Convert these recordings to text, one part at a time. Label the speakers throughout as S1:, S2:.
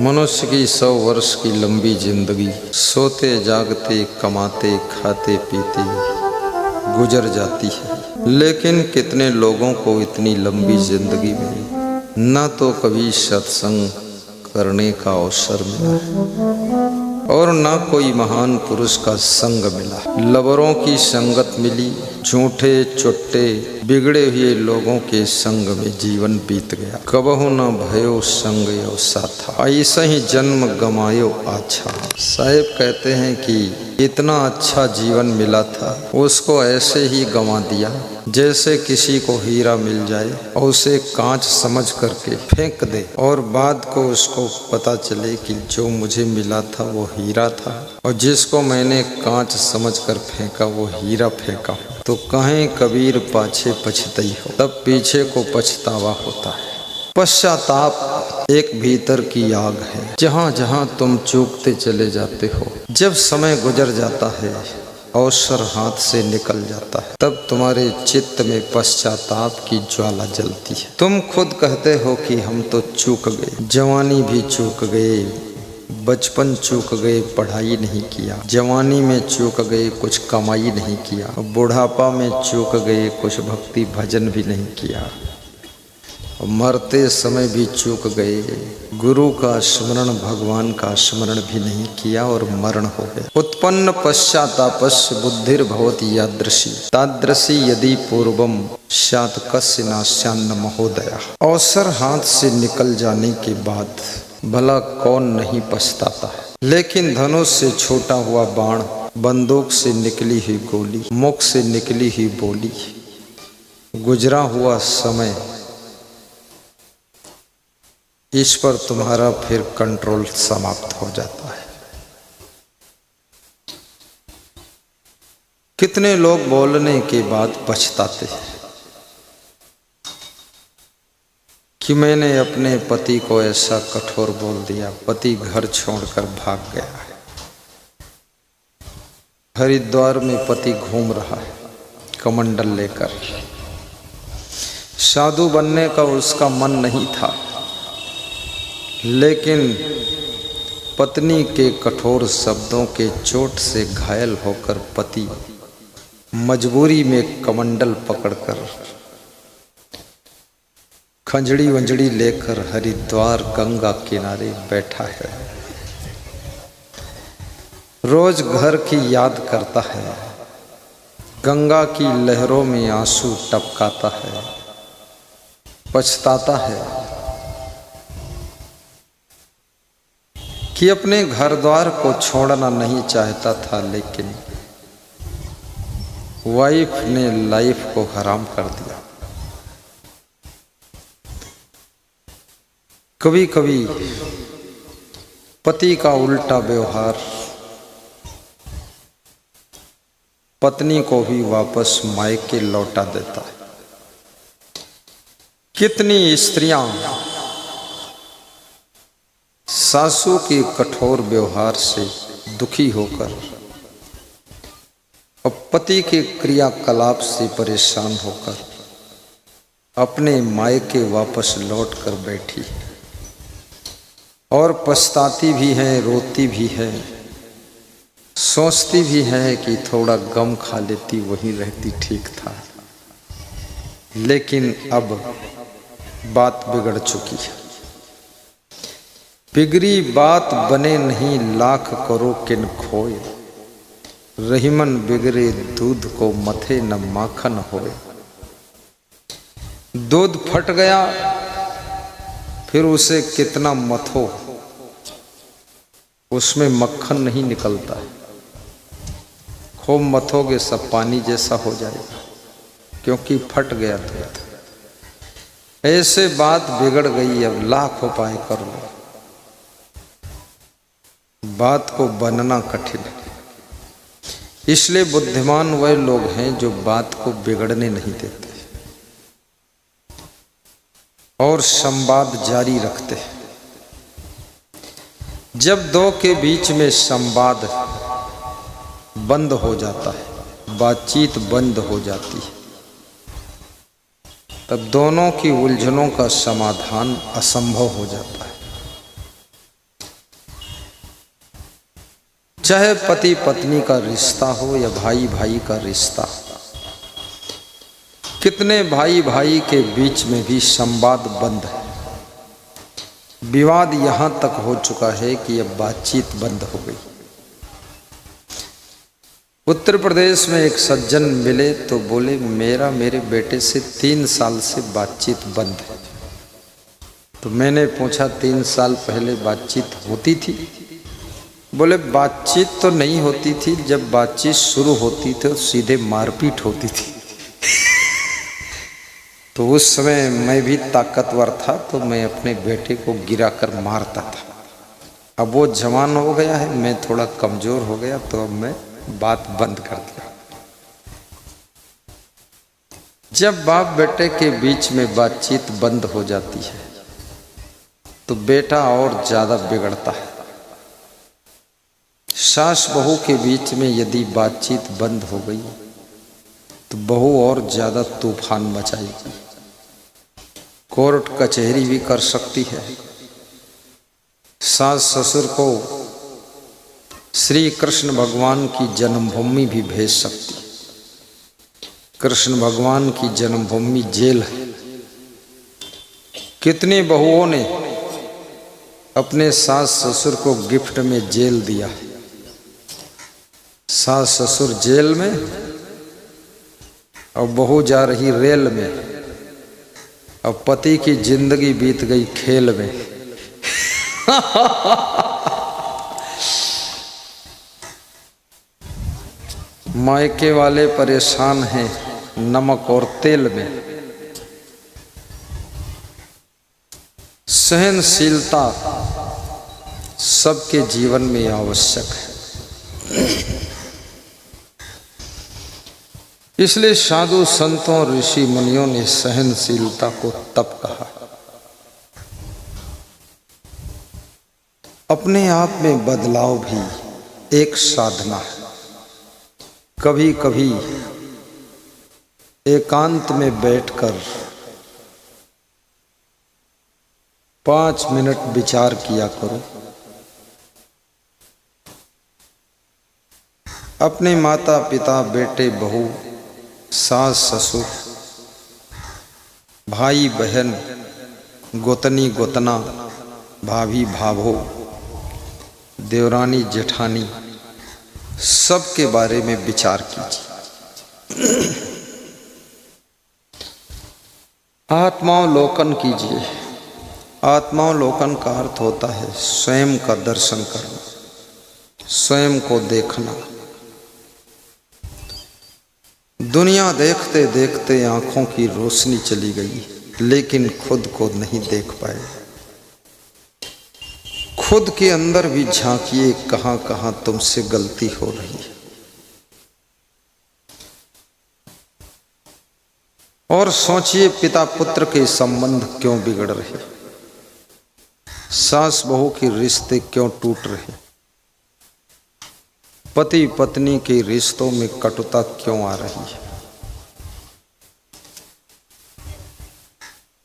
S1: मनुष्य की 100 वर्ष की लंबी जिंदगी सोते जागते कमाते खाते पीते गुजर जाती है। लेकिन कितने लोगों को इतनी लंबी जिंदगी में न तो कभी सत्संग करने का अवसर मिला और न कोई महान पुरुष का संग मिला। लबरों की संगत मिली, झूठे चुट्टे बिगड़े हुए लोगों के संग में जीवन बीत गया। कबहु न भयो संग यो साथा, ऐसा ही जन्म गमायो अच्छा। साहिब कहते हैं कि इतना अच्छा जीवन मिला था, उसको ऐसे ही गंवा दिया जैसे किसी को हीरा मिल जाए और उसे कांच समझ करके फेंक दे और बाद को उसको पता चले कि जो मुझे मिला था वो हीरा था और जिसको मैंने कांच समझ कर फेंका वो हीरा फेंका। तो कहें कबीर पाछे पछतई हो, तब पीछे को पछतावा होता है। पश्चाताप एक भीतर की आग है, जहाँ जहाँ तुम चूकते चले जाते हो। जब समय गुजर जाता है, अवसर हाथ से निकल जाता है, तब तुम्हारे चित्त में पश्चाताप की ज्वाला जलती है। तुम खुद कहते हो कि हम तो चूक गए, जवानी भी चूक गए, बचपन चूक गए, पढ़ाई नहीं किया, जवानी में चूक गए, कुछ कमाई नहीं किया, बुढ़ापा में चूक गए, कुछ भक्ति भजन भी नहीं किया, मरते समय भी चूक गए, गुरु का स्मरण भगवान का स्मरण भी नहीं किया और मरण हो गए। उत्पन्न पश्चातापस्य बुद्धिर्भवति यादृशी तादृशी यदि पूर्वम स्यात् कस्य नास्यान्न महोदया। अवसर हाथ से निकल जाने के बाद भला कौन नहीं पछताता है। लेकिन धनुष से छोटा हुआ बाण, बंदूक से निकली हुई गोली, मुख से निकली हुई बोली, गुजरा हुआ समय, इस पर तुम्हारा फिर कंट्रोल समाप्त हो जाता है। कितने लोग बोलने के बाद पछताते हैं कि मैंने अपने पति को ऐसा कठोर बोल दिया, पति घर छोड़कर भाग गया है। हरिद्वार में पति घूम रहा है कमंडल लेकर, साधु बनने का उसका मन नहीं था, लेकिन पत्नी के कठोर शब्दों के चोट से घायल होकर पति मजबूरी में कमंडल पकड़कर खंजड़ी वंजड़ी लेकर हरिद्वार गंगा किनारे बैठा है। रोज घर की याद करता है, गंगा की लहरों में आंसू टपकाता है, पछताता है कि अपने घर द्वार को छोड़ना नहीं चाहता था, लेकिन वाइफ ने लाइफ को हराम कर दिया। कभी कभी पति का उल्टा व्यवहार पत्नी को भी वापस मायके लौटा देता है। कितनी स्त्रियां सासू के कठोर व्यवहार से दुखी होकर और पति के क्रियाकलाप से परेशान होकर अपने मायके वापस लौट कर बैठी और पछताती भी है, रोती भी है, सोचती भी है कि थोड़ा गम खा लेती, वहीं रहती ठीक था। लेकिन अब बात बिगड़ चुकी है। बिगड़ी बात बने नहीं, लाख करो किन खोए, रहीमन बिगड़े दूध को मथे न माखन होए। दूध फट गया, फिर उसे कितना मथो, उसमें मक्खन नहीं निकलता है। खूब मथोगे सब पानी जैसा हो जाएगा, क्योंकि फट गया दूध। ऐसे बात बिगड़ गई, अब लाख उपाय कर लो, बात को बनना कठिन है। इसलिए बुद्धिमान वह लोग हैं जो बात को बिगड़ने नहीं देते और संवाद जारी रखते हैं। जब दो के बीच में संवाद बंद हो जाता है, बातचीत बंद हो जाती है, तब दोनों की उलझनों का समाधान असंभव हो जाता है। चाहे पति पत्नी का रिश्ता हो या भाई भाई का रिश्ता, कितने भाई भाई के बीच में भी संवाद बंद है। विवाद यहां तक हो चुका है कि अब बातचीत बंद हो गई। उत्तर प्रदेश में एक सज्जन मिले तो बोले मेरे बेटे से 3 साल से बातचीत बंद है। तो मैंने पूछा 3 साल पहले बातचीत होती थी? बोले बातचीत तो नहीं होती थी, जब बातचीत शुरू होती थी तो सीधे मारपीट होती थी। तो उस समय मैं भी ताकतवर था तो मैं अपने बेटे को गिरा कर मारता था। अब वो जवान हो गया है, मैं थोड़ा कमजोर हो गया तो अब मैं बात बंद कर दिया। जब बाप बेटे के बीच में बातचीत बंद हो जाती है तो बेटा और ज्यादा बिगड़ता है। सास बहू के बीच में यदि बातचीत बंद हो गई तो बहू और ज्यादा तूफान मचाएगी। कोर्ट कचहरी भी कर सकती है। सास ससुर को श्री कृष्ण भगवान की जन्मभूमि भी भेज सकती है। कृष्ण भगवान की जन्मभूमि जेल है। कितनी बहुओं ने अपने सास ससुर को गिफ्ट में जेल दिया। सास ससुर जेल में और बहू जा रही रेल में, अब पति की जिंदगी बीत गई खेल में। मायके वाले परेशान हैं नमक और तेल में। सहनशीलता सबके जीवन में आवश्यक है। इसलिए साधु संतों ऋषि मुनियों ने सहनशीलता को तप कहा। अपने आप में बदलाव भी एक साधना है। कभी कभी एकांत में बैठकर 5 मिनट विचार किया करो। अपने माता पिता, बेटे बहू, सास ससुर, भाई बहन, गोतनी गोतना, भाभी भाभो, देवरानी जेठानी, सबके बारे में विचार कीजिए। आत्मावलोकन कीजिए। आत्मावलोकन का अर्थ होता है स्वयं का दर्शन करना, स्वयं को देखना। दुनिया देखते देखते आंखों की रोशनी चली गई, लेकिन खुद को नहीं देख पाए। खुद के अंदर भी झांकिए, कहां कहां तुमसे गलती हो रही है। और सोचिए पिता पुत्र के संबंध क्यों बिगड़ रहे, सास बहू के रिश्ते क्यों टूट रहे, पति पत्नी के रिश्तों में कटुता क्यों आ रही है।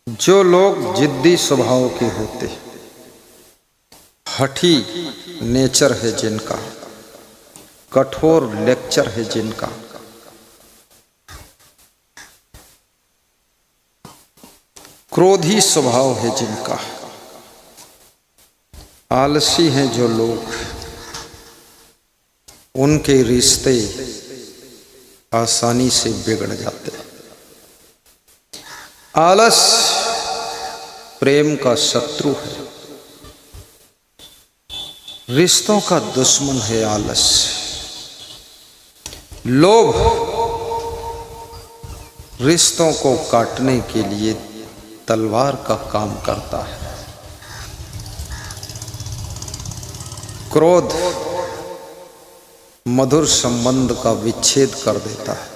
S1: जो लोग जिद्दी स्वभाव के होते, हठी नेचर है जिनका, कठोर लेक्चर है जिनका, क्रोधी स्वभाव है जिनका, आलसी हैं जो लोग, उनके रिश्ते आसानी से बिगड़ जाते हैं। आलस प्रेम का शत्रु है, रिश्तों का दुश्मन है आलस। लोभ रिश्तों को काटने के लिए तलवार का काम करता है। क्रोध मधुर संबंध का विच्छेद कर देता है।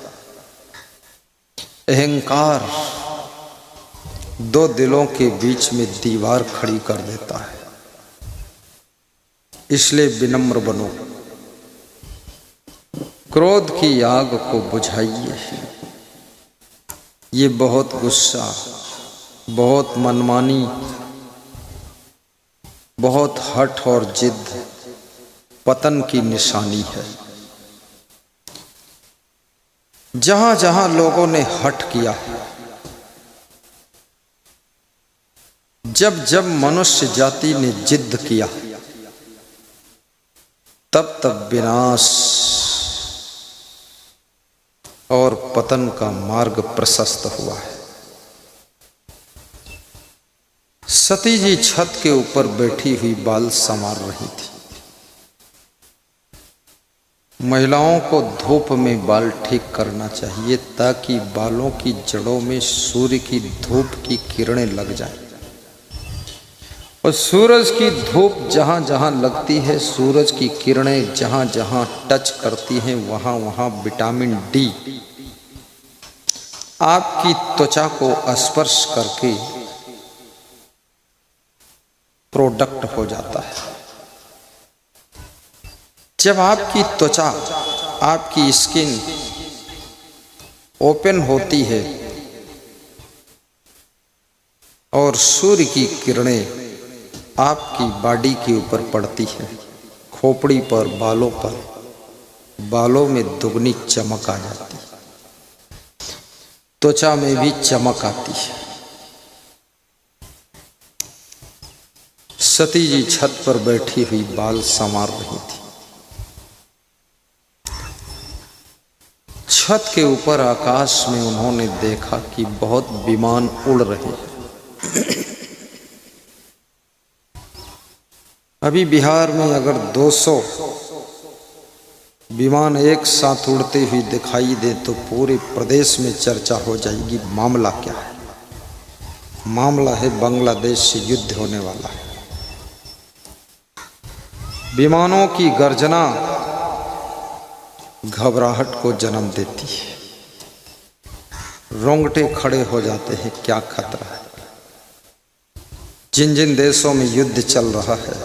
S1: अहंकार दो दिलों के बीच में दीवार खड़ी कर देता है। इसलिए विनम्र बनो, क्रोध की आग को बुझाइए। ये बहुत गुस्सा, बहुत मनमानी, बहुत हठ और जिद पतन की निशानी है। जहां जहां लोगों ने हठ किया, जब जब मनुष्य जाति ने जिद किया, तब तब विनाश और पतन का मार्ग प्रशस्त हुआ है। सती जी छत के ऊपर बैठी हुई बाल संवार रही थी। महिलाओं को धूप में बाल ठीक करना चाहिए ताकि बालों की जड़ों में सूर्य की धूप की किरणें लग जाएं। और सूरज की धूप जहां जहां लगती है, सूरज की किरणें जहां जहां टच करती हैं, वहां वहां विटामिन डी आपकी त्वचा को स्पर्श करके प्रोडक्ट हो जाता है। जब आपकी त्वचा, आपकी स्किन ओपन होती है और सूर्य की किरणें आपकी बॉडी के ऊपर पड़ती है, खोपड़ी पर, बालों पर, बालों में दुगनी चमक आ जाती है, त्वचा में भी चमक आती है। सती जी छत पर बैठी हुई बाल संवार रही थी। छत के ऊपर आकाश में उन्होंने देखा कि बहुत विमान उड़ रहे हैं। अभी बिहार में अगर 200 विमान एक साथ उड़ते हुए दिखाई दे तो पूरे प्रदेश में चर्चा हो जाएगी। मामला क्या है? मामला है बांग्लादेश से युद्ध होने वाला है। विमानों की गर्जना घबराहट को जन्म देती है, रोंगटे खड़े हो जाते हैं। क्या खतरा है? जिन जिन देशों में युद्ध चल रहा है,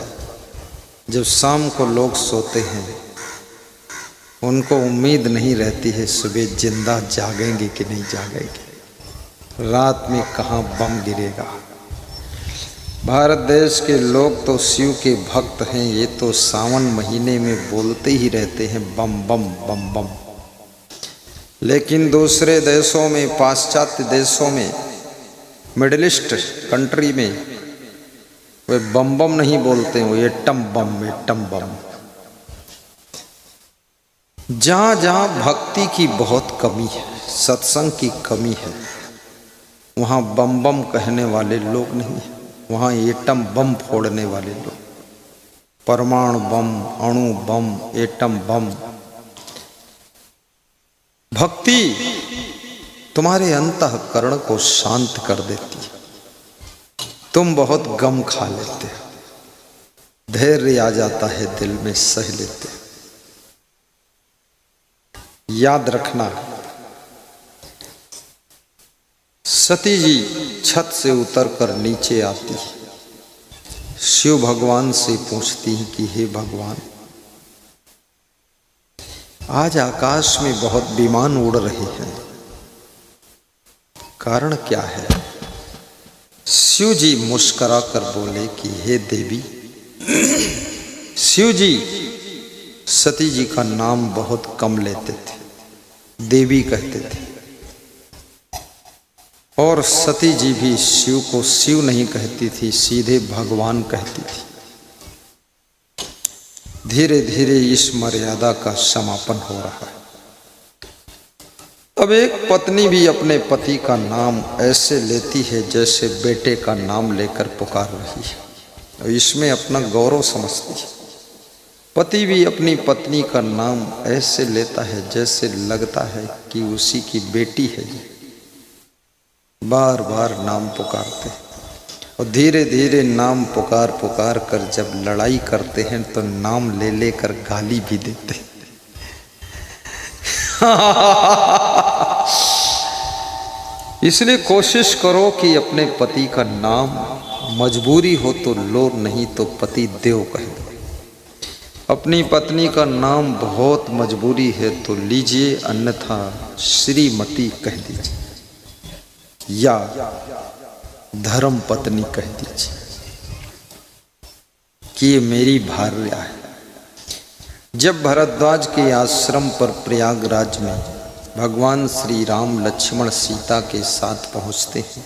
S1: जब शाम को लोग सोते हैं, उनको उम्मीद नहीं रहती है सुबह जिंदा जागेंगे कि नहीं जागेंगे, रात में कहाँ बम गिरेगा। भारत देश के लोग तो शिव के भक्त हैं, ये तो सावन महीने में बोलते ही रहते हैं बम बम बम बम। लेकिन दूसरे देशों में, पाश्चात्य देशों में, मिडिल ईस्ट कंट्री में वे बम बम नहीं बोलते हैं, वो एटम बम, एटम बम। जहाँ जहाँ भक्ति की बहुत कमी है, सत्संग की कमी है, वहाँ बम बम कहने वाले लोग नहीं हैं, वहाँ एटम बम फोड़ने वाले लोग। परमाणु बम, अणु बम, एटम बम। भक्ति तुम्हारे अंतःकरण को शांत कर देती है। तुम बहुत गम खा लेते हो, धैर्य आ जाता है दिल में, सह लेते हो। याद रखना, सती जी छत से उतरकर नीचे आती, शिव भगवान से पूछती हैं कि हे भगवान, आज आकाश में बहुत विमान उड़ रहे हैं, कारण क्या है? शिव जी मुस्कुरा कर बोले कि हे देवी। शिव जी सती जी का नाम बहुत कम लेते थे, देवी कहते थे। और सती जी भी शिव को शिव नहीं कहती थी, सीधे भगवान कहती थी। धीरे धीरे इस मर्यादा का समापन हो रहा है। अब एक पत्नी भी अपने पति का नाम ऐसे लेती है जैसे बेटे का नाम लेकर पुकार रही है, और इसमें अपना गौरव समझती है। पति भी अपनी पत्नी का नाम ऐसे लेता है जैसे लगता है कि उसी की बेटी है। बार बार नाम पुकारते हैं, और धीरे धीरे नाम पुकार पुकार कर जब लड़ाई करते हैं तो नाम ले लेकर गाली भी देते हैं। इसलिए कोशिश करो कि अपने पति का नाम मजबूरी हो तो लो, नहीं तो पति देव कह दो। अपनी पत्नी का नाम बहुत मजबूरी है तो लीजिए, अन्यथा श्रीमती कह दीजिए या धर्म पत्नी कह दीजिए कि ये मेरी भार्या है। जब भरद्वाज के आश्रम पर प्रयागराज में भगवान श्री राम लक्ष्मण सीता के साथ पहुंचते हैं,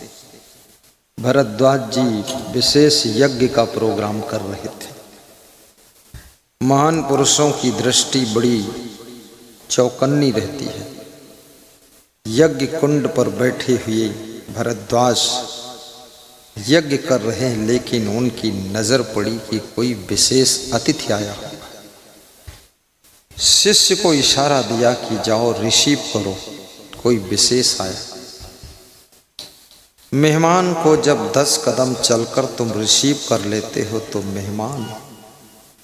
S1: भरद्वाज जी विशेष यज्ञ का प्रोग्राम कर रहे थे। महान पुरुषों की दृष्टि बड़ी चौकन्नी रहती है। यज्ञ कुंड पर बैठे हुए भरद्वाज यज्ञ कर रहे हैं, लेकिन उनकी नजर पड़ी कि कोई विशेष अतिथि आया होगा। शिष्य को इशारा दिया कि जाओ रिसीव करो, कोई विशेष आया। मेहमान को जब 10 कदम चलकर तुम रिसीव कर लेते हो तो मेहमान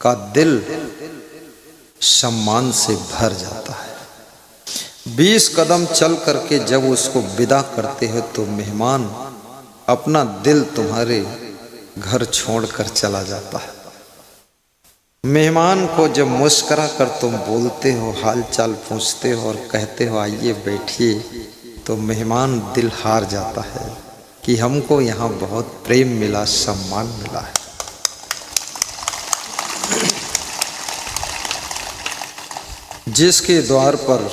S1: का दिल सम्मान से भर जाता है। 20 कदम चल करके जब उसको विदा करते हो तो मेहमान अपना दिल तुम्हारे घर छोड़कर चला जाता है। मेहमान को जब मुस्कुरा कर तुम बोलते हो, हाल चाल पूछते हो और कहते हो आइए बैठिए, तो मेहमान दिल हार जाता है कि हमको यहाँ बहुत प्रेम मिला, सम्मान मिला है। जिसके द्वार पर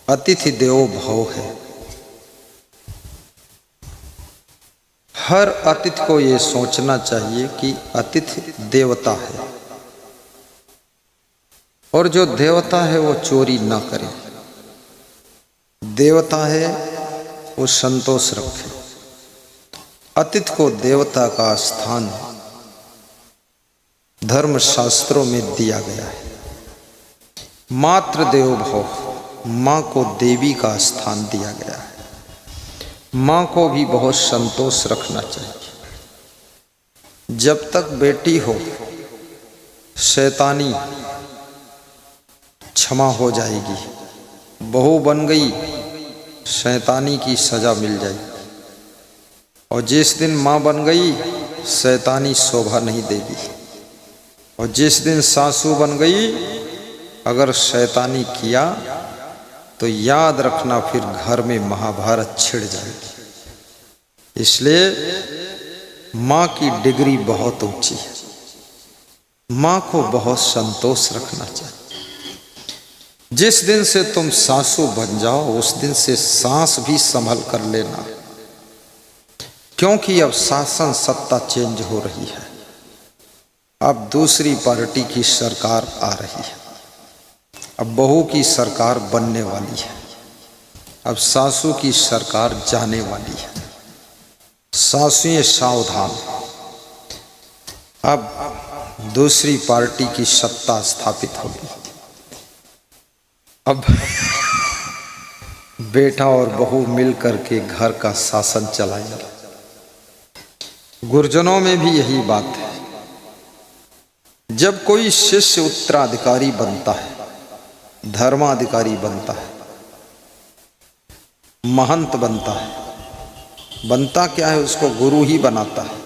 S1: अतिथि देवो भव है, हर अतिथि को ये सोचना चाहिए कि अतिथि देवता है और जो देवता है वो चोरी ना करे। देवता है वो संतोष रखे। अतिथि को देवता का स्थान धर्म शास्त्रों में दिया गया है। मातृ देवो भव, माँ को देवी का स्थान दिया गया है। माँ को भी बहुत संतोष रखना चाहिए। जब तक बेटी हो शैतानी क्षमा हो जाएगी, बहू बन गई शैतानी की सजा मिल जाएगी, और जिस दिन माँ बन गई शैतानी शोभा नहीं देगी, और जिस दिन सासू बन गई अगर शैतानी किया तो याद रखना फिर घर में महाभारत छिड़ जाएगी। इसलिए माँ की डिग्री बहुत ऊंची है। माँ को बहुत संतोष रखना चाहिए। जिस दिन से तुम सासू बन जाओ उस दिन से सांस भी संभल कर लेना, क्योंकि अब शासन सत्ता चेंज हो रही है। अब दूसरी पार्टी की सरकार आ रही है। अब बहू की सरकार बनने वाली है। अब सासू की सरकार जाने वाली है। सासुएं सावधान, अब दूसरी पार्टी की सत्ता स्थापित होगी। अब बेटा और बहू मिलकर के घर का शासन चलाएंगे। गुरजनों में भी यही बात है। जब कोई शिष्य उत्तराधिकारी बनता है, धर्माधिकारी बनता है, महंत बनता है, बनता क्या है, उसको गुरु ही बनाता है,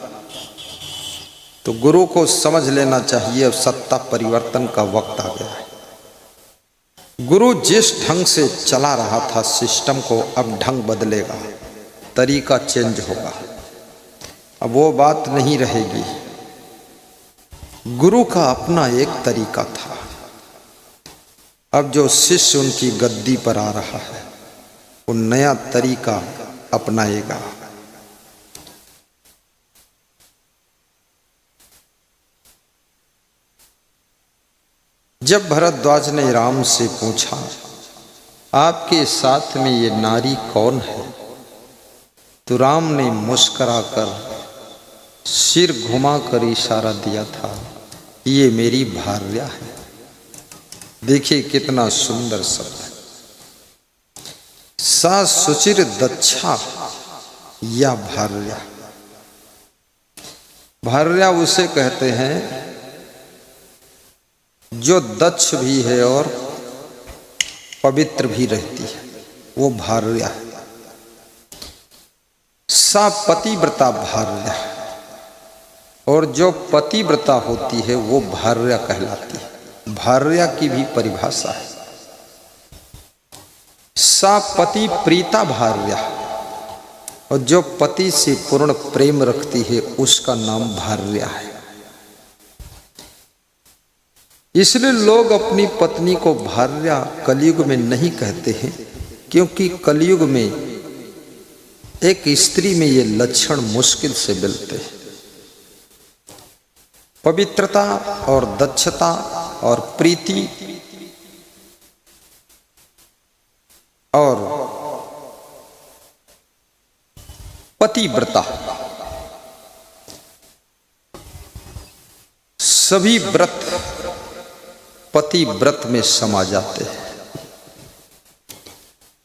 S1: तो गुरु को समझ लेना चाहिए अब सत्ता परिवर्तन का वक्त आ गया है। गुरु जिस ढंग से चला रहा था सिस्टम को, अब ढंग बदलेगा, तरीका चेंज होगा। अब वो बात नहीं रहेगी। गुरु का अपना एक तरीका था। अब जो शिष्य उनकी गद्दी पर आ रहा है वो नया तरीका अपनाएगा। जब भरद्वाज ने राम से पूछा आपके साथ में ये नारी कौन है, तो राम ने मुस्कुराकर सिर घुमाकर इशारा दिया था, ये मेरी भार्या है। देखिए कितना सुंदर शब्द है। सा सुचिर दक्षा या भार्या। भार्या उसे कहते हैं जो दक्ष भी है और पवित्र भी रहती है, वो भार्या है। सा पतिव्रता भार्या, और जो पतिव्रता होती है वो भार्या कहलाती है। भार्या की भी परिभाषा है। सा पति प्रीता भार्या, और जो पति से पूर्ण प्रेम रखती है उसका नाम भार्या है। इसलिए लोग अपनी पत्नी को भार्या कलयुग में नहीं कहते हैं, क्योंकि कलयुग में एक स्त्री में ये लक्षण मुश्किल से मिलते हैं। पवित्रता और दक्षता और प्रीति और पतिव्रता, सभी व्रत पतिव्रत में समा जाते हैं।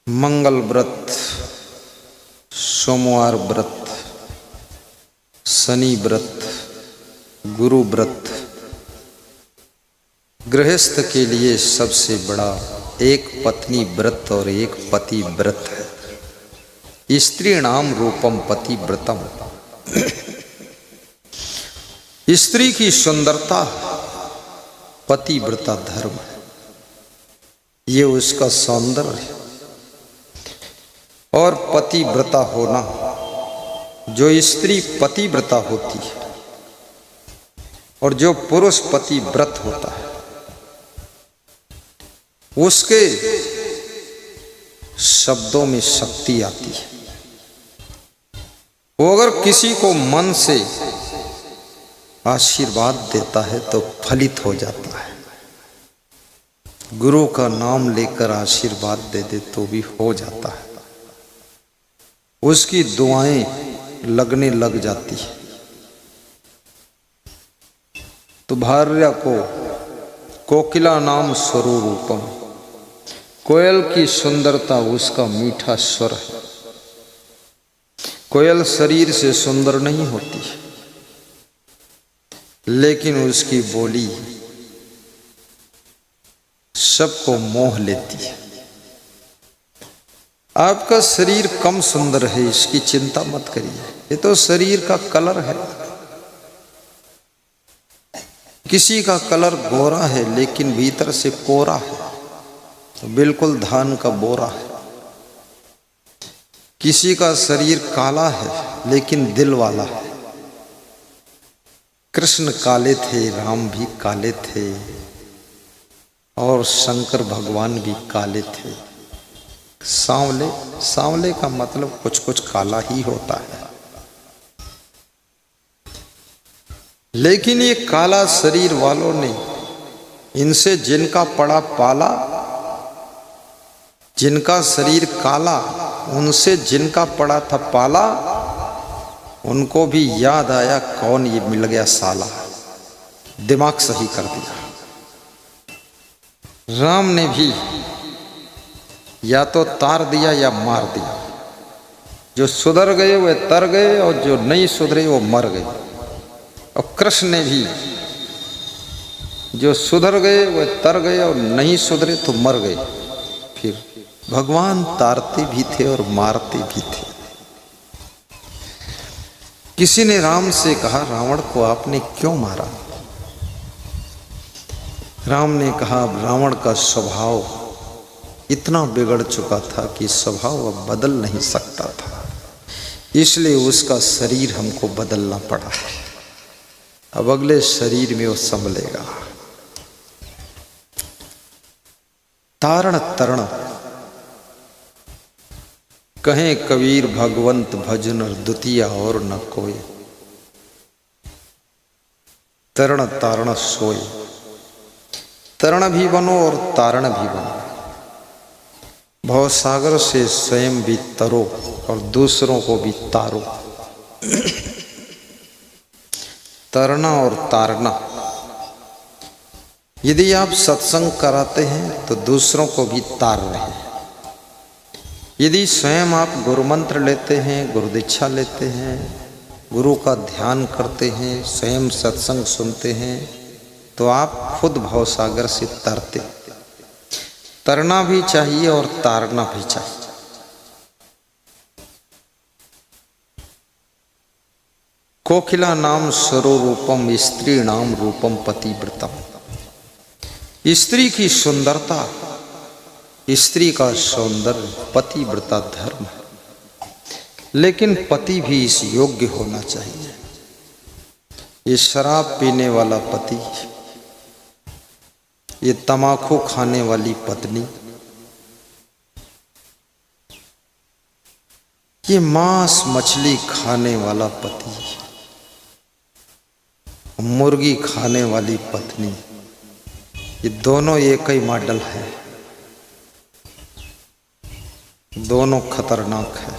S1: मंगल व्रत, सोमवार व्रत, शनि व्रत, गुरु व्रत गृहस्थ के लिए सबसे बड़ा एक पत्नी व्रत और एक पति व्रत है। स्त्रीणाम रूपम पतिव्रतम। स्त्री की सुंदरता पतिव्रता धर्म है, ये उसका सौंदर्य है। और पतिव्रता होना, जो स्त्री पतिव्रता होती है और जो पुरुष पतिव्रत होता है, उसके शब्दों में शक्ति आती है। वो अगर किसी को मन से आशीर्वाद देता है तो फलित हो जाता है। गुरु का नाम लेकर आशीर्वाद दे दे तो भी हो जाता है। उसकी दुआएं लगने लग जाती है। तो भार्या को कोकिला नाम स्वरूपम, कोयल की सुंदरता उसका मीठा स्वर है। कोयल शरीर से सुंदर नहीं होती, लेकिन उसकी बोली सबको मोह लेती है। आपका शरीर कम सुंदर है, इसकी चिंता मत करिए, ये तो शरीर का कलर है। किसी का कलर गोरा है लेकिन भीतर से कोरा है, तो बिल्कुल धान का बोरा है। किसी का शरीर काला है लेकिन दिल वाला है। कृष्ण काले थे, राम भी काले थे और शंकर भगवान भी काले थे। सांवले, सांवले का मतलब कुछ कुछ काला ही होता है। लेकिन ये काला शरीर वालों ने इनसे जिनका पड़ा पाला, जिनका शरीर काला उनसे जिनका पड़ा था पाला, उनको भी याद आया कौन ये मिल गया साला, दिमाग सही कर दिया। राम ने भी या तो तार दिया या मार दिया। जो सुधर गए वो तर गए और जो नहीं सुधरे वो मर गए। और कृष्ण ने भी जो सुधर गए वो तर गए और नहीं सुधरे तो मर गए। फिर भगवान तारते भी थे और मारते भी थे। किसी ने राम से कहा, रावण को आपने क्यों मारा? राम ने कहा, रावण का स्वभाव इतना बिगड़ चुका था कि स्वभाव अब बदल नहीं सकता था, इसलिए उसका शरीर हमको बदलना पड़ा है। अब अगले शरीर में वो संभलेगा। तारण तरण कहें कबीर, भगवंत भजन द्वितीय और न कोई। तरण तारण सोए, तरण भी बनो और तारण भी बनो। भवसागर से स्वयं भी तरो और दूसरों को भी तारो। तरना और तारना, यदि आप सत्संग कराते हैं तो दूसरों को भी तार रहे हैं। यदि स्वयं आप गुरु मंत्र लेते हैं, गुरु दीक्षा लेते हैं, गुरु का ध्यान करते हैं, स्वयं सत्संग सुनते हैं, तो आप खुद भवसागर से तरते। तरना भी चाहिए और तारना भी चाहिए। कोकिला नाम स्वरूपम, स्त्री नाम रूपम पतिव्रतम। स्त्री की सुंदरता, स्त्री का सौंदर्य पतिव्रता धर्म है। लेकिन पति भी इस योग्य होना चाहिए। ये शराब पीने वाला पति, ये तमाकू खाने वाली पत्नी, ये मांस मछली खाने वाला पति, मुर्गी खाने वाली पत्नी, ये दोनों एक ही मॉडल है, दोनों खतरनाक है।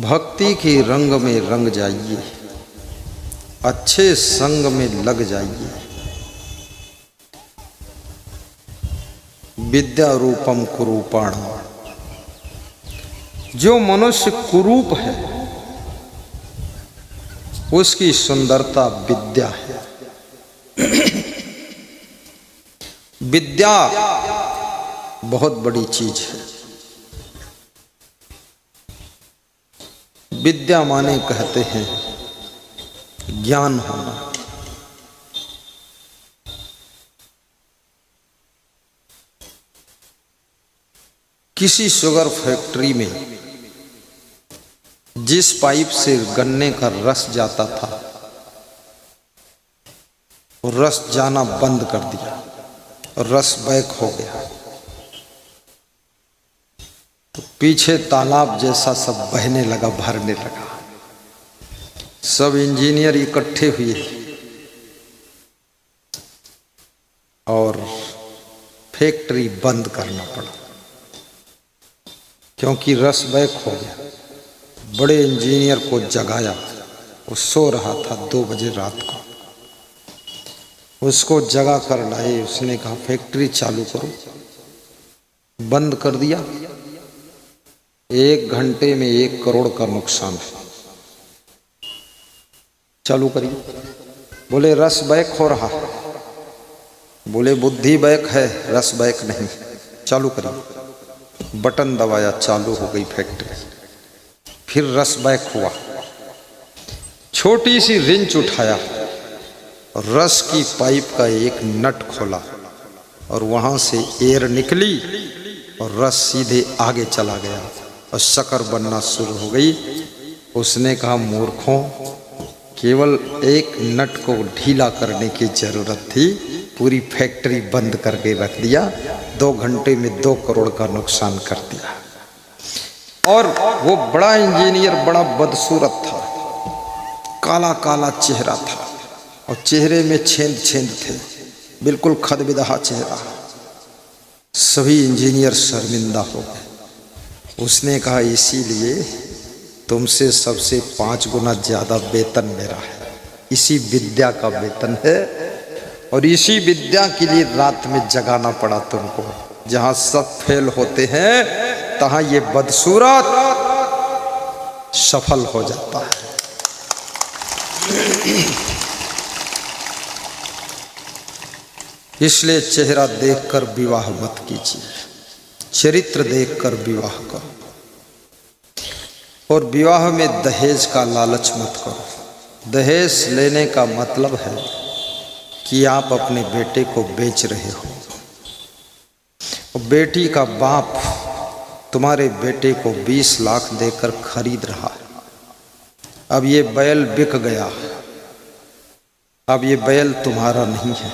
S1: भक्ति के रंग में रंग जाइए, अच्छे संग में लग जाइए। विद्या रूपम कुरूपाणम, जो मनुष्य कुरूप है उसकी सुंदरता विद्या है। विद्या बहुत बड़ी चीज है। विद्या माने कहते हैं ज्ञान होना। किसी शुगर फैक्ट्री में जिस पाइप से गन्ने का रस जाता था, वो रस जाना बंद कर दिया और रस बैक हो गया, तो पीछे तालाब जैसा सब बहने लगा, भरने लगा। सब इंजीनियर इकट्ठे हुए और फैक्ट्री बंद करना पड़ा, क्योंकि रस बैक हो गया। बड़े इंजीनियर को जगाया, वो सो रहा था 2 बजे रात को, उसको जगा कर लाए। उसने कहा फैक्ट्री चालू करो। बंद कर दिया। 1 घंटे में 1 करोड़ का नुकसान है। चालू करिए। बोले रस बैक हो रहा है। बोले बुद्धि बैक है, रस बैक नहीं। चालू करिए। बटन दबाया, चालू हो गई फैक्ट्री। फिर रस बैक हुआ। छोटी सी रिंच उठाया, रस की पाइप का एक नट खोला और वहां से एयर निकली और रस सीधे आगे चला गया और शक्कर बनना शुरू हो गई। उसने कहा मूर्खों, केवल एक नट को ढीला करने की जरूरत थी, पूरी फैक्ट्री बंद करके रख दिया। 2 घंटे में 2 करोड़ का नुकसान कर दिया। और वो बड़ा इंजीनियर बड़ा बदसूरत था, काला काला चेहरा था और चेहरे में छेंद छेंद थे, बिल्कुल खदबिदहा चेहरा। सभी इंजीनियर शर्मिंदा हो गए। उसने कहा इसीलिए तुमसे सबसे 5 गुना ज्यादा वेतन मेरा है। इसी विद्या का वेतन है और इसी विद्या के लिए रात में जगाना पड़ा तुमको। जहां सब फेल होते हैं तहां ये बदसूरत सफल हो जाता है। इसलिए चेहरा देखकर विवाह मत कीजिए, चरित्र देखकर विवाह करो। और विवाह में दहेज का लालच मत करो। दहेज लेने का मतलब है कि आप अपने बेटे को बेच रहे हो। बेटी का बाप तुम्हारे बेटे को 20 लाख देकर खरीद रहा है। अब ये बैल बिक गया, अब ये बैल तुम्हारा नहीं है,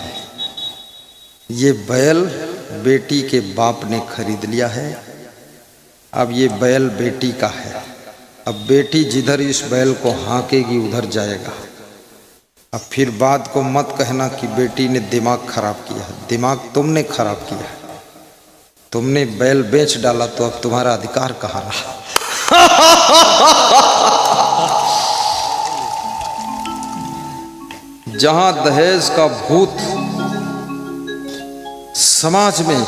S1: ये बैल बेटी के बाप ने खरीद लिया है। अब ये बैल बेटी का है। अब बेटी जिधर इस बैल को हाँकेगी उधर जाएगा। अब फिर बात को मत कहना कि बेटी ने दिमाग खराब किया है। दिमाग तुमने खराब किया है। तुमने बैल बेच डाला तो अब तुम्हारा अधिकार कहाँ रहा? जहां दहेज का भूत समाज में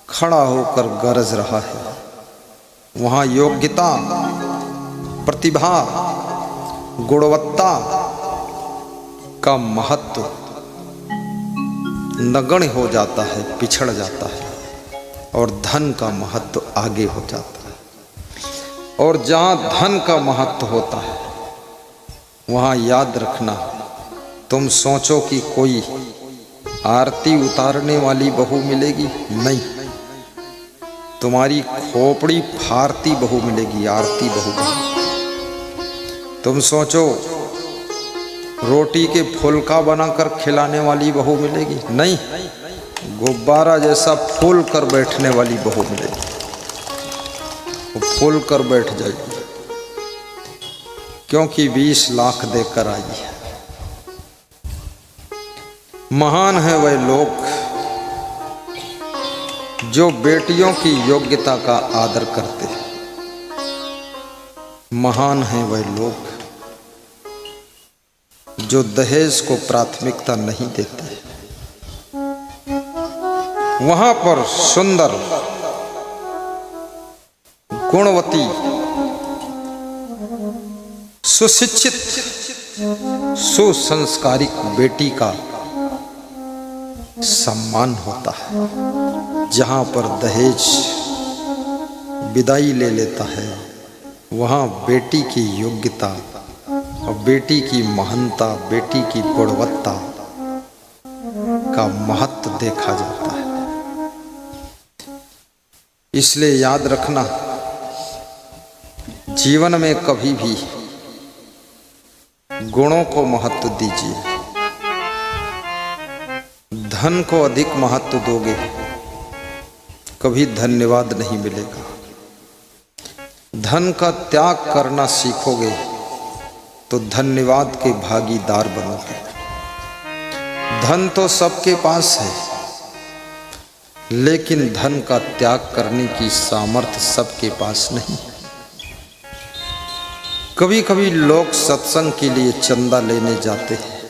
S1: खड़ा होकर गरज रहा है, वहां योग्यता, प्रतिभा, गुणवत्ता का महत्व नगण्य हो जाता है, पिछड़ जाता है और धन का महत्व आगे हो जाता है। और जहां धन का महत्व होता है वहां याद रखना, तुम सोचो कि कोई आरती उतारने वाली बहू मिलेगी, नहीं, तुम्हारी खोपड़ी फारती बहू मिलेगी, आरती बहू। तुम सोचो रोटी के फुलका बनाकर खिलाने वाली बहू मिलेगी? नहीं, गुब्बारा जैसा फूल कर बैठने वाली बहू मिलेगी। वो फूल कर बैठ जाएगी, क्योंकि 20 लाख देकर आई है। महान है वह लोग जो बेटियों की योग्यता का आदर करते हैं। महान है वह लोग जो दहेज को प्राथमिकता नहीं देते। वहां पर सुंदर, गुणवती, सुशिक्षित, सुसंस्कारिक बेटी का सम्मान होता है। जहां पर दहेज विदाई ले लेता है, वहां बेटी की योग्यता और बेटी की महानता, बेटी की गुणवत्ता का महत्व देखा जाता है। इसलिए याद रखना, जीवन में कभी भी गुणों को महत्व दीजिए। धन को अधिक महत्व दोगे, कभी धन्यवाद नहीं मिलेगा। धन का त्याग करना सीखोगे तो धन्यवाद के भागीदार बनोगे। धन तो सबके पास है, लेकिन धन का त्याग करने की सामर्थ्य सबके पास नहीं। कभी कभी लोग सत्संग के लिए चंदा लेने जाते हैं।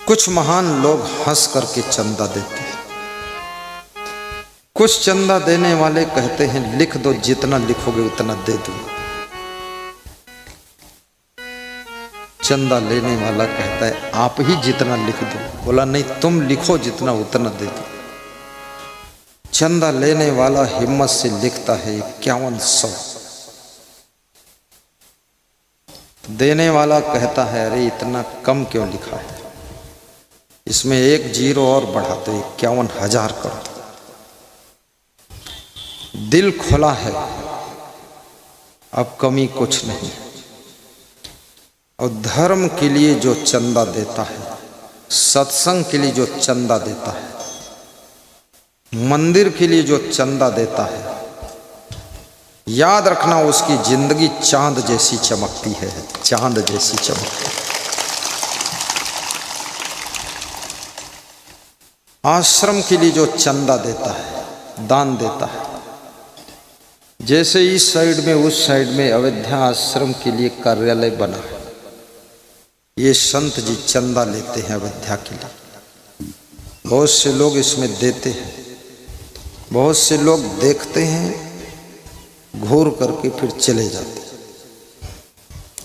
S1: कुछ महान लोग हंस करके चंदा देते हैं। कुछ चंदा देने वाले कहते हैं लिख दो, जितना लिखोगे उतना दे दूंगा। चंदा लेने वाला कहता है आप ही जितना लिख दो। बोला नहीं, तुम लिखो जितना उतना दे दो। चंदा लेने वाला हिम्मत से लिखता है 5100। देने वाला कहता है अरे इतना कम क्यों लिखा है, इसमें 1 0 और बढ़ा दो, 51,000 कर दो। दिल खुला है, अब कमी कुछ नहीं। और धर्म के लिए जो चंदा देता है, सत्संग के लिए जो चंदा देता है, मंदिर के लिए जो चंदा देता है, याद रखना उसकी जिंदगी चांद जैसी चमकती है, चांद जैसी चमकती है। आश्रम के लिए जो चंदा देता है, दान देता है, जैसे इस साइड में उस साइड में अयोध्या आश्रम के लिए कार्यालय बना है, ये संत जी चंदा लेते हैं अयोध्या के लिए। बहुत से लोग इसमें देते हैं, बहुत से लोग देखते हैं, घूर करके फिर चले जाते हैं।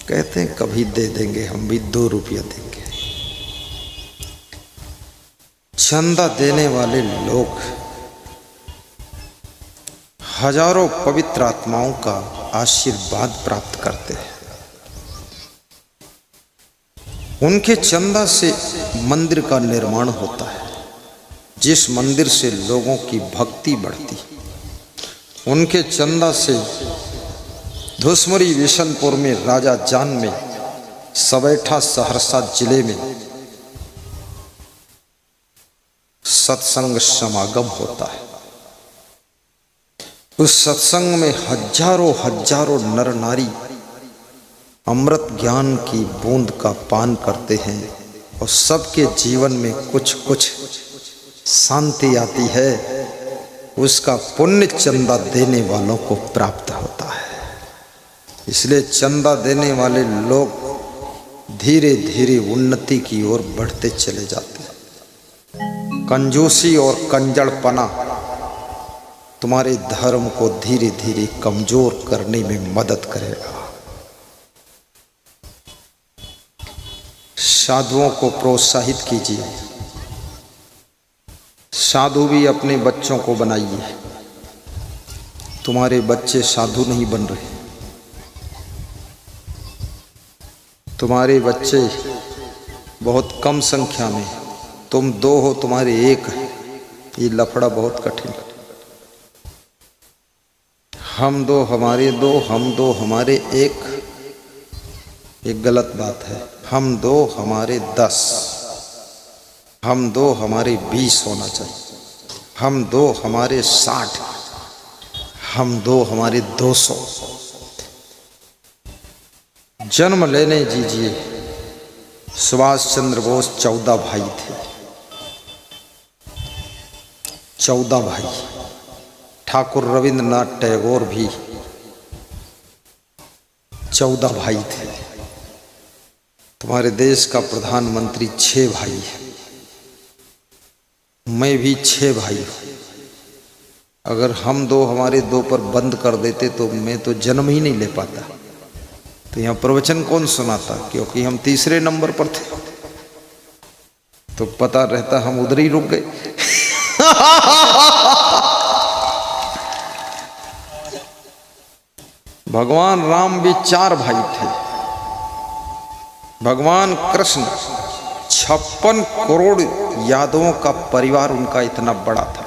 S1: कहते हैं कभी दे देंगे, हम भी 2 रुपया देंगे। चंदा देने वाले लोग हजारों पवित्र आत्माओं का आशीर्वाद प्राप्त करते हैं। उनके चंदा से मंदिर का निर्माण होता है, जिस मंदिर से लोगों की भक्ति बढ़ती है। उनके चंदा से धुसमरी विशनपुर में, राजा जान में, सबैठा सहरसा जिले में सत्संग समागम होता है। उस सत्संग में हजारों हजारों नर नारी अमृत ज्ञान की बूंद का पान करते हैं और सबके जीवन में कुछ कुछ शांति आती है। उसका पुण्य चंदा देने वालों को प्राप्त होता है। इसलिए चंदा देने वाले लोग धीरे धीरे उन्नति की ओर बढ़ते चले जाते हैं। कंजूसी और कंजड़पना तुम्हारे धर्म को धीरे धीरे कमजोर करने में मदद करेगा। साधुओं को प्रोत्साहित कीजिए। साधु भी अपने बच्चों को बनाइए। तुम्हारे बच्चे साधु नहीं बन रहे, तुम्हारे बच्चे बहुत कम संख्या में, तुम 2 हो, तुम्हारे 1 है। ये लफड़ा बहुत कठिन है। हम 2 हमारे 2, हम 2 हमारे 1, ये गलत बात है। हम दो हमारे 10, हम दो हमारे 20 होना चाहिए, हम दो हमारे 60, हम दो हमारे 200। जन्म लेने दीजिए। सुभाष चंद्र बोस 14 भाई थे, 14 भाई। ठाकुर रविंद्रनाथ टैगोर भी 14 भाई थे। तुम्हारे देश का प्रधानमंत्री 6 भाई है, मैं भी 6 भाई हूं। अगर हम दो हमारे 2 पर बंद कर देते तो मैं तो जन्म ही नहीं ले पाता। तो यहाँ प्रवचन कौन सुनाता, क्योंकि हम तीसरे नंबर पर थे। तो पता रहता हम उधर ही रुक गए। भगवान राम भी 4 भाई थे। भगवान कृष्ण 56 करोड़ यादवों का परिवार उनका इतना बड़ा था।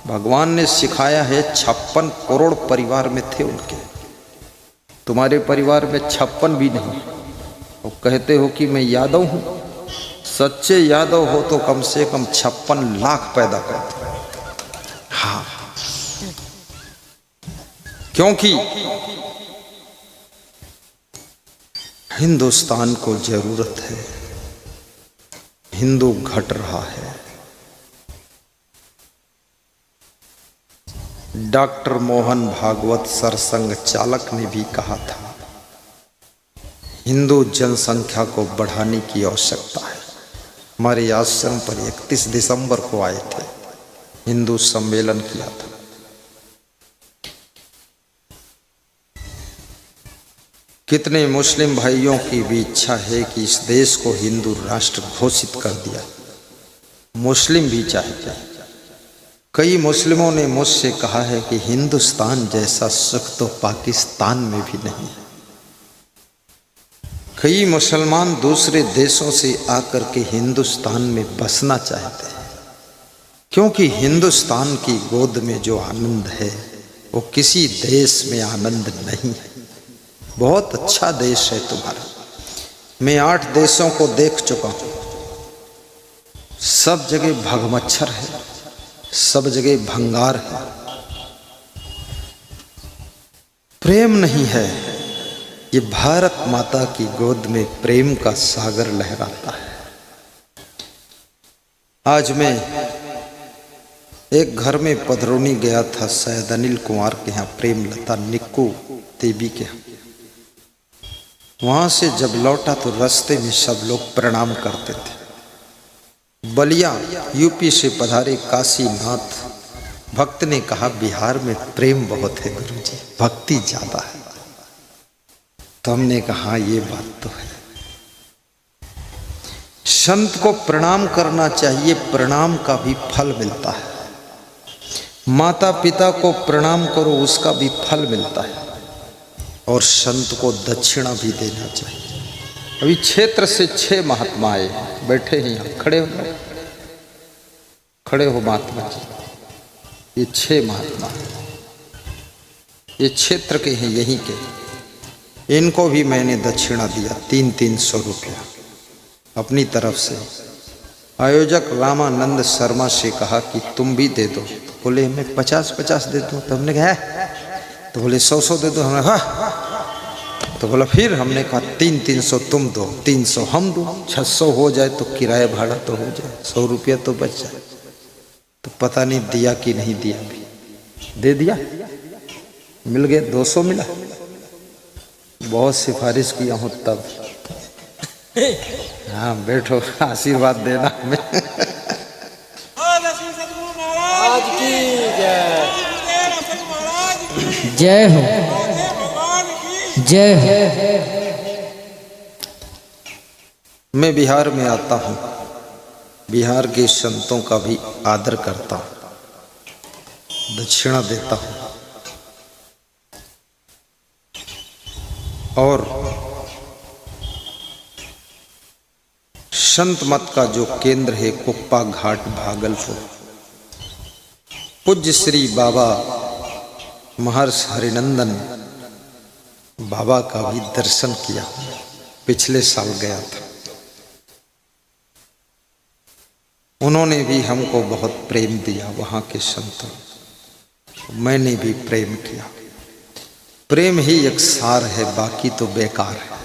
S1: भगवान ने सिखाया है 56 करोड़ परिवार में थे उनके। तुम्हारे परिवार में 56 भी नहीं, और कहते हो कि मैं यादव हूं। सच्चे यादव हो तो कम से कम 56 लाख पैदा करते। हाँ, क्योंकि हिंदुस्तान को जरूरत है। हिंदू घट रहा है। डॉक्टर मोहन भागवत सरसंघ चालक ने भी कहा था, हिंदू जनसंख्या को बढ़ाने की आवश्यकता है। हमारे आश्रम पर 31 दिसंबर को आए थे, हिंदू सम्मेलन किया था। कितने मुस्लिम भाइयों की भी इच्छा है कि इस देश को हिंदू राष्ट्र घोषित कर दिया। मुस्लिम भी चाहते हैं। कई मुस्लिमों ने मुझसे कहा है कि हिंदुस्तान जैसा सुख तो पाकिस्तान में भी नहीं है। कई मुसलमान दूसरे देशों से आकर के हिंदुस्तान में बसना चाहते हैं, क्योंकि हिंदुस्तान की गोद में जो आनंद है वो किसी देश में आनंद नहीं है। बहुत अच्छा देश है तुम्हारा। मैं 8 देशों को देख चुका हूं। सब जगह भगमच्छर है, सब जगह भंगार है, प्रेम नहीं है। ये भारत माता की गोद में प्रेम का सागर लहराता है। आज मैं एक घर में पधरौनी गया था, शायद अनिल कुमार के यहाँ, प्रेमलता निक्कू देवी के यहाँ। वहां से जब लौटा तो रास्ते में सब लोग प्रणाम करते थे। बलिया यूपी से पधारे काशीनाथ भक्त ने कहा, बिहार में प्रेम बहुत है गुरुजी, भक्ति ज्यादा है। तो हमने कहा ये बात तो है। संत को प्रणाम करना चाहिए, प्रणाम का भी फल मिलता है। माता पिता को प्रणाम करो, उसका भी फल मिलता है। और संत को दक्षिणा भी देना चाहिए। अभी क्षेत्र से 6 महात्मा आए, बैठे हैं यहाँ, खड़े हो, खड़े हो महात्मा जी। ये 6 महात्मा ये क्षेत्र के हैं, यहीं के। इनको भी मैंने दक्षिणा दिया 300-300 रुपया अपनी तरफ से। आयोजक रामानंद शर्मा से कहा कि तुम भी दे दो। बोले मैं 50-50 दे दूँ। तो हमने कहा, तो बोले 100-100 दे दो। हमने कहा, तो बोला फिर हमने कहा 300-300 तुम दो, 300 हम दो, 600 हो जाए तो किराया भाड़ा तो हो जाए, 100 रुपया तो बच जाए। तो पता नहीं दिया कि नहीं दिया, भी दे दिया, मिल गया, 200 मिला। बहुत सिफारिश किया हूँ तब। हाँ बैठो, आशीर्वाद देना हमें।
S2: जय हो, जय हो।
S1: मैं बिहार में आता हूँ, बिहार के संतों का भी आदर करता हूँ, दक्षिणा देता हूँ। और संत मत का जो केंद्र है कुप्पा घाट भागलपुर, पूज्य श्री बाबा महर्षि हरिनंदन बाबा का भी दर्शन किया। पिछले साल गया था। उन्होंने भी हमको बहुत प्रेम दिया, वहाँ के संतों, मैंने भी प्रेम किया। प्रेम ही एक सार है, बाकी तो बेकार है।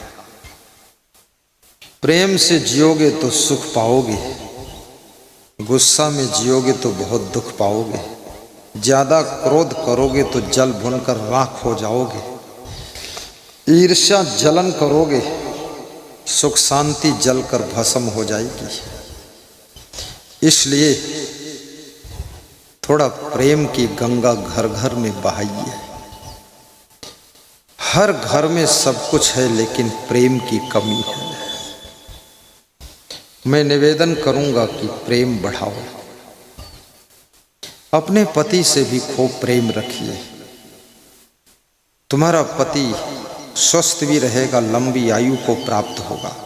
S1: प्रेम से जियोगे तो सुख पाओगे, गुस्सा में जियोगे तो बहुत दुख पाओगे, ज्यादा क्रोध करोगे तो जल भुनकर राख हो जाओगे, ईर्ष्या जलन करोगे, सुख शांति जलकर भस्म हो जाएगी। इसलिए थोड़ा प्रेम की गंगा घर घर में बहाइए। हर घर में सब कुछ है लेकिन प्रेम की कमी है। मैं निवेदन करूंगा कि प्रेम बढ़ाओ। अपने पति से भी खूब प्रेम रखिए। तुम्हारा पति स्वस्थ भी रहेगा, लंबी आयु को प्राप्त होगा।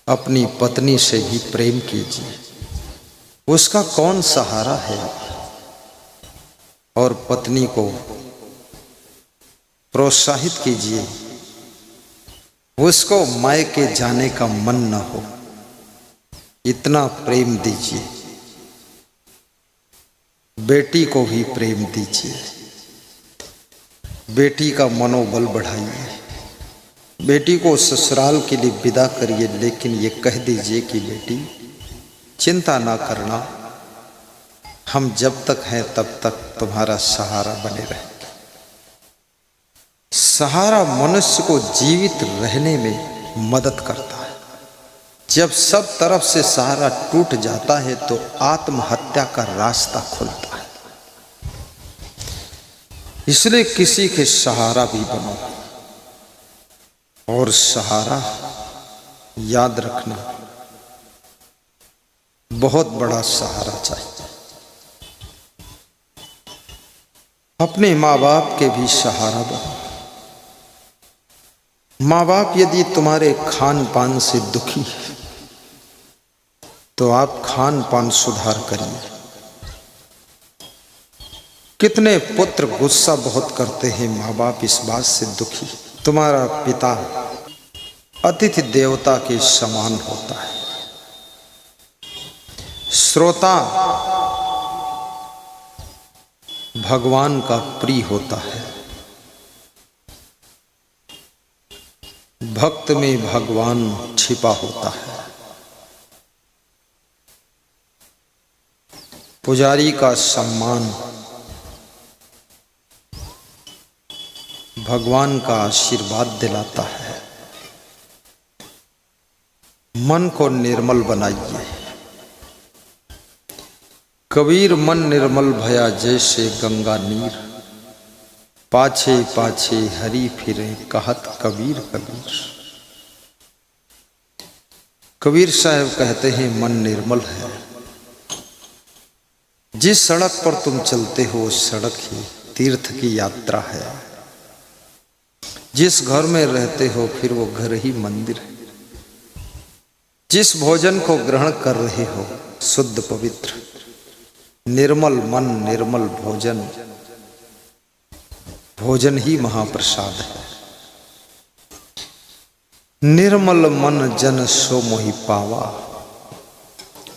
S1: अपनी पत्नी से भी प्रेम कीजिए, उसका कौन सहारा है। और पत्नी को प्रोत्साहित कीजिए, उसको मायके जाने का मन न हो, इतना प्रेम दीजिए। बेटी को भी प्रेम दीजिए, बेटी का मनोबल बढ़ाइए। बेटी को ससुराल के लिए विदा करिए, लेकिन ये कह दीजिए कि बेटी चिंता ना करना, हम जब तक हैं तब तक तुम्हारा सहारा बने रहे। सहारा मनुष्य को जीवित रहने में मदद करता है। जब सब तरफ से सहारा टूट जाता है तो आत्महत्या का रास्ता खुलता है। इसलिए किसी के सहारा भी बनो। और सहारा याद रखना, बहुत बड़ा सहारा चाहिए। अपने माँ बाप के भी सहारा बनो। माँ बाप यदि तुम्हारे खान पान से दुखी है तो आप खान पान सुधार करिए। कितने पुत्र गुस्सा बहुत करते हैं, माँ बाप इस बात से दुखी। तुम्हारा पिता अतिथि देवता के समान होता है। श्रोता भगवान का प्रिय होता है। भक्त में भगवान छिपा होता है। पुजारी का सम्मान भगवान का आशीर्वाद दिलाता है। मन को निर्मल बनाइए। कबीर मन निर्मल भया जैसे गंगा नीर, पाछे पाछे हरि फिरे कहत कबीर कबीर। कबीर साहब कहते हैं मन निर्मल है। जिस सड़क पर तुम चलते हो उस सड़क ही तीर्थ की यात्रा है। जिस घर में रहते हो फिर वो घर ही मंदिर है। जिस भोजन को ग्रहण कर रहे हो शुद्ध पवित्र निर्मल मन निर्मल भोजन, भोजन ही महाप्रसाद है। निर्मल मन जन सो मोहि पावा,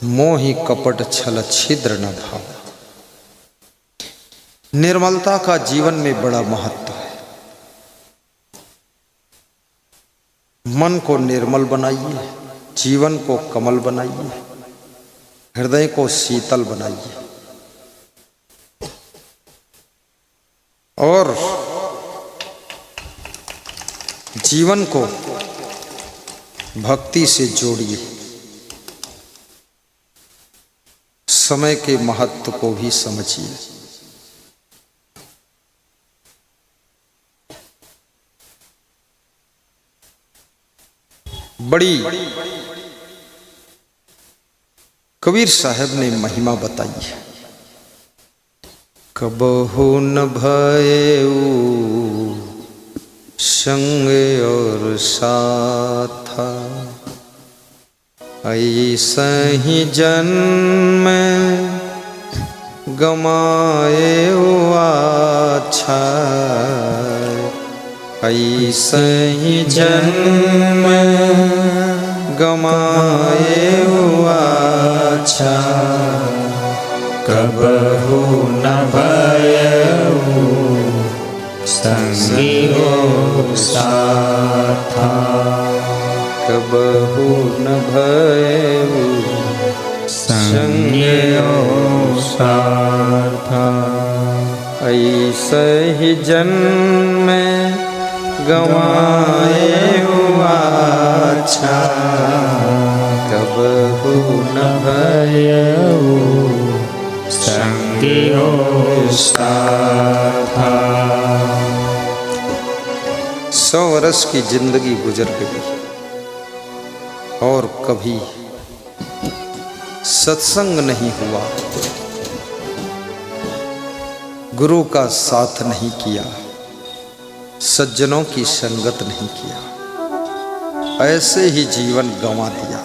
S1: मोहि कपट छल छिद्र न भावा। निर्मलता का जीवन में बड़ा महत्व है। मन को निर्मल बनाइए, जीवन को कमल बनाइए, हृदय को शीतल बनाइए और जीवन को भक्ति से जोड़िए। समय के महत्व को भी समझिए। बड़ी कबीर साहब ने महिमा बताई है। कबहु न भयउ संग और साथा, ऐसा ही जन्म गमाए अच्छा, ऐसे ही जन्म गमाए हुआ अच्छा,
S2: कबहु न भयउ संगियो साथा।
S1: कबहु न भयउ
S2: संगियो साथा।
S1: ऐसे ही जन्म गवाए हुआ अच्छा, कबहु न भयउ
S2: संगियो साथा।
S1: 100 वर्ष की जिंदगी गुजर गई और कभी सत्संग नहीं हुआ, गुरु का साथ नहीं किया, सज्जनों की संगत नहीं किया, ऐसे ही जीवन गंवा दिया।